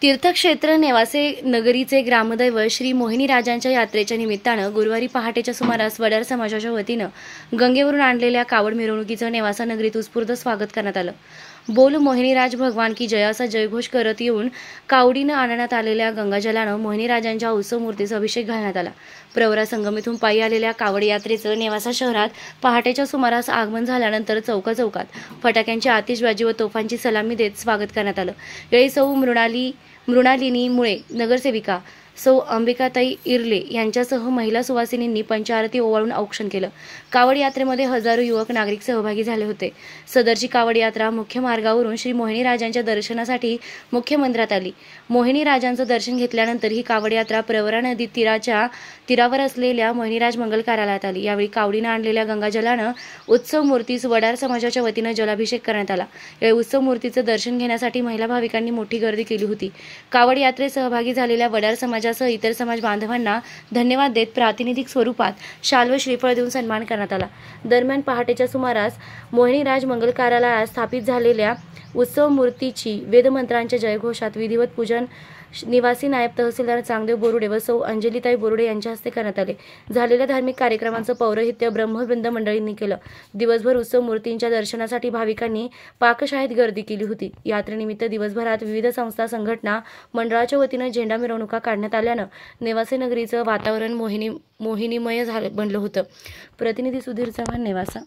तीर्थक्षेत्र नेवासे नगरीचे ग्रामदैवत श्री मोहिनी राजांच्या यात्रेच्या निमित्तानं गुरुवारी पहाटेच्या सुमारास वडार समाजाच्या वतीनं गंगेवरून आणलेल्या कावड मिरवणुकीचं नेवासा नगरीत उत्स्फूर्त स्वागत करण्यात आलं। बोल मोहिनीराज भगवान की जय असा जयघोष करत येऊन कावडीनं आणण्यात आलेल्या गंगाजलानं मोहिनीराजांच्या उत्सव मूर्तीचा अभिषेक घालण्यात आला। प्रवरा संगमीतून पायी आलेल्या कावड यात्रेचं नेवासा शहरात पहाटेच्या सुमारास आगमन झाल्यानंतर चौकाचौकात फटाक्यांची आतिषबाजी व तोफांची सलामी देत स्वागत करण्यात आलं। यावेळी सौ मृणालिनी मुळे, नगरसेविका सौ अंबिकाताई इर्ले यांच्यासह महिला सुवासिनींनी पंचारती ओवाळून औक्षण केलं। कावड यात्रेमध्ये हजारो युवक नागरिक सहभागी झाले होते। सदरची कावड यात्रा मुख्य मार्गावरून श्री मोहिनी राजांच्या दर्शनासाठी मुख्य मंदिरात आली। मोहिनी राजांचं दर्शन घेतल्यानंतर ही कावड यात्रा प्रवरा नदी तीरावर असलेल्या मोहिनीराज मंगल कार्यालयात आली। यावेळी कावडीनं आणलेल्या गंगाजलानं उत्सव मूर्तीस वडार समाजाच्या वतीनं जलाभिषेक करण्यात आला। यावेळी उत्सव मूर्तीचं दर्शन घेण्यासाठी महिला भाविकांनी मोठी गर्दी केली होती। कावड यात्रेत सहभागी झालेल्या वडार समाजासह इतर समाज बांधवांना धन्यवाद देत प्रातिनिधिक स्वरूपात शाल व श्रीफळ देऊन सन्मान करण्यात आला। दरम्यान पहाटेच्या सुमारास मोहिनीराज मंगल कार्यालयात स्थापित झालेल्या उत्सव मूर्तीची वेदमंत्रांच्या जयघोषात विधिवत पूजन निवासी नायब तहसीलदार चांगदेव बोरुडे व सौ अंजलीताई बोरुडे यांच्या हस्ते करण्यात आले। झालेल्या धार्मिक कार्यक्रमांचं पौरोहित्य ब्रह्मवृंद मंडळींनी केलं। दिवसभर उत्सव मूर्तींच्या दर्शनासाठी भाविकांनी पाकशाळेत गर्दी केली होती। यात्रेनिमित्त दिवसभरात विविध संस्था संघटना मंडळाच्या वतीनं झेंडा मिरवणुका काढण्यात आल्यानं नेवासे नगरीचं वातावरण मोहिनीमय बनलं होतं। प्रतिनिधी सुधीर चव्हाण, नेवासा।